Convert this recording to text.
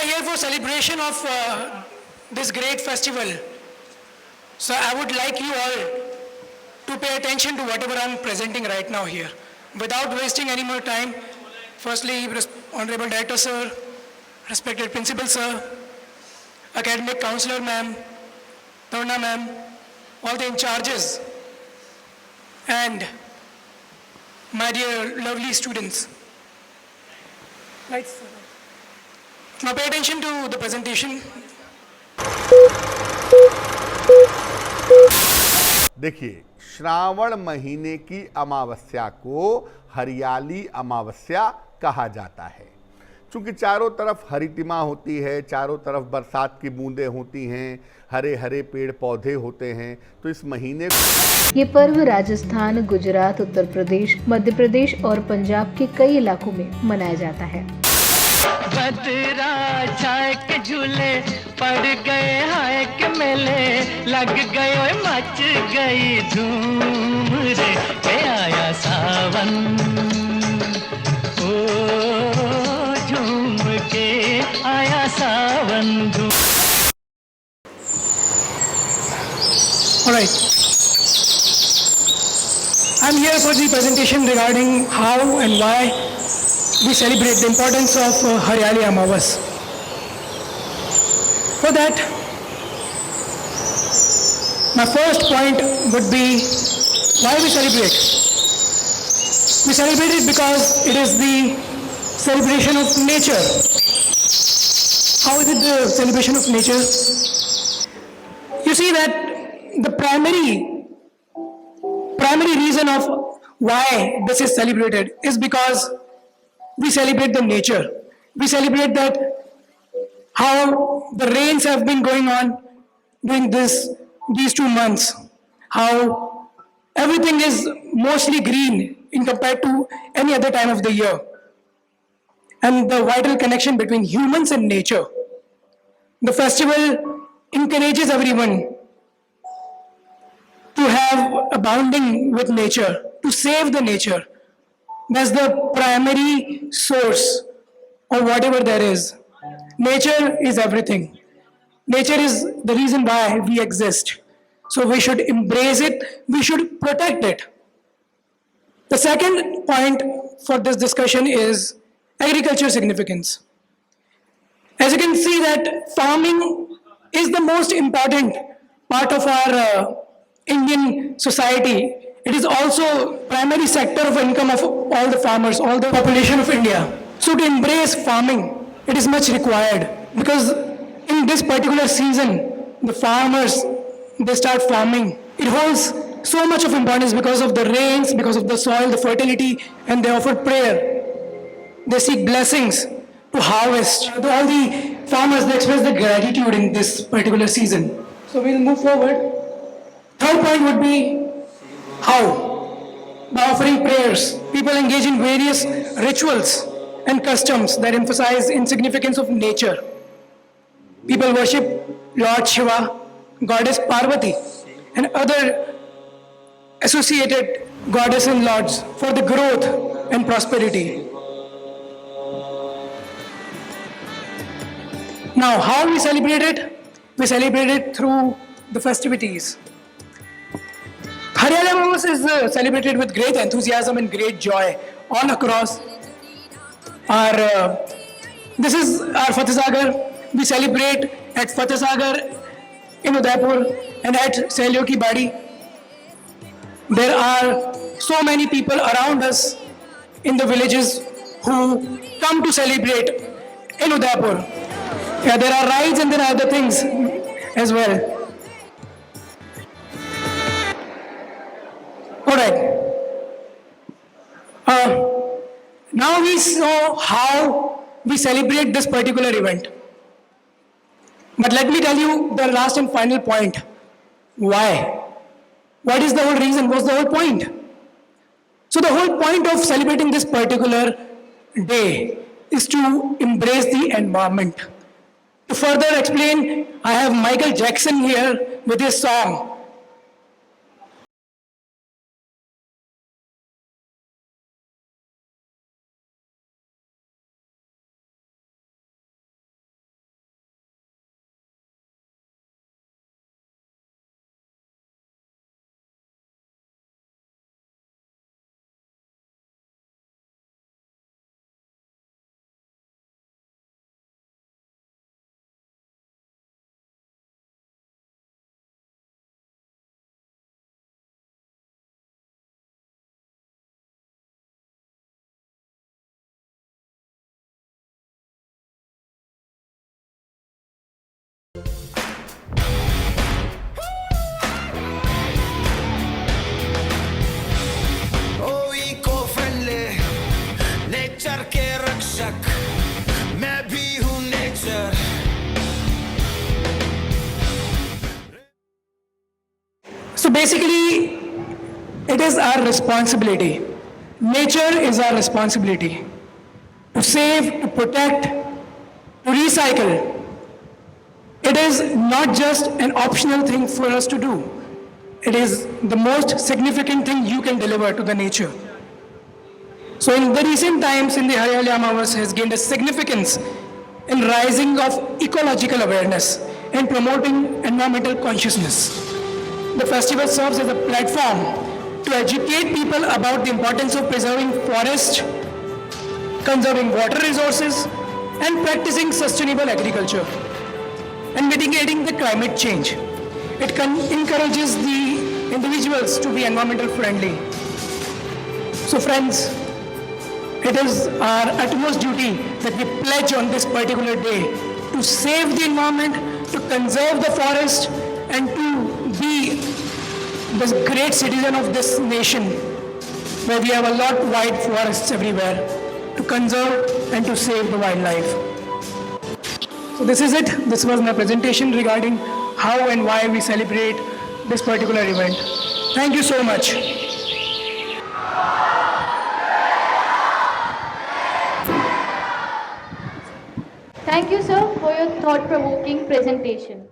here for celebration of this great festival. So I would like you all to pay attention to whatever I'm presenting right now here. Without wasting any more time, firstly, Honorable Director Sir, respected Principal Sir, Academic Counselor Ma'am, Taruna Ma'am, all the in charges, and my dear lovely students. Right, sir. Now pay attention to the presentation. देखिए, श्रावण महीने की अमावस्या को हरियाली अमावस्या कहा जाता है। चूंकि चारों तरफ हरितिमा होती है, चारों तरफ बरसात की बूंदें होती हैं, हरे हरे पेड़ पौधे होते हैं, तो इस महीने ये पर्व राजस्थान, गुजरात, उत्तर प्रदेश, मध्य प्रदेश और पंजाब के कई इलाकों में मनाया जाता है। बदरा छाए के झूले पड़ गए, हाय के मेले लग गए, मच गई धूम रे, आया सावन ओ झूम के आया सावन धूम। All right. I'm here for the presentation regarding how and why we celebrate the importance of Haryali Amavas. For that, my first point would be why we celebrate. We celebrate it because it is the celebration of nature. How is it the celebration of nature? You see that the primary reason of why this is celebrated is because we celebrate the nature. We celebrate that how the rains have been going on during these 2 months, how everything is mostly green in compared to any other time of the year, and the vital connection between humans and nature. The festival encourages everyone to have a bonding with nature, to save the nature. That's the primary source of whatever there is. Nature is everything. Nature is the reason why we exist. So we should embrace it, we should protect it. The second point for this discussion is agriculture significance. As you can see that farming is the most important part of our Indian society. It is also primary sector of income of all the farmers, all the population of India. So to embrace farming, it is much required because in this particular season, the farmers, they start farming. It holds so much of importance because of the rains, because of the soil, the fertility, and they offer prayer. They seek blessings to harvest. To all the farmers, they express their gratitude in this particular season. So we'll move forward. Third point would be how? By offering prayers. People engage in various rituals and customs that emphasize insignificance of nature. People worship Lord Shiva, Goddess Parvati, and other associated goddess and lords for the growth and prosperity. Now, how we celebrate it? We celebrate it through the festivities. Haryali Amavas is celebrated with great enthusiasm and great joy all across our. This is our Fateh Sagar. We celebrate at Fateh Sagar in Udaipur and at Sailyo Ki Badi. There are so many people around us in the villages who come to celebrate in Udaipur. Yeah, there are rides and there are other things as well. All right. Now we know how we celebrate this particular event. But let me tell you the last and final point. Why? What is the whole reason? What's the whole point? So the whole point of celebrating this particular day is to embrace the environment. To further explain, I have Michael Jackson here with his song, basically, it is our responsibility. Nature is our responsibility to save, to protect, to recycle. It is not just an optional thing for us to do. It is the most significant thing you can deliver to the nature. So in the recent times, the Haryali Amavasya has gained a significance in rising of ecological awareness and promoting environmental consciousness. The festival serves as a platform to educate people about the importance of preserving forest, conserving water resources, and practicing sustainable agriculture, and mitigating the climate change. It encourages the individuals to be environmental friendly. So friends, it is our utmost duty that we pledge on this particular day to save the environment, to conserve the forest, and to be the great citizen of this nation where we have a lot of wide forests everywhere to conserve and to save the wildlife. So this is it. This was my presentation regarding how and why we celebrate this particular event. Thank you so much. Thank you, sir, for your thought-provoking presentation.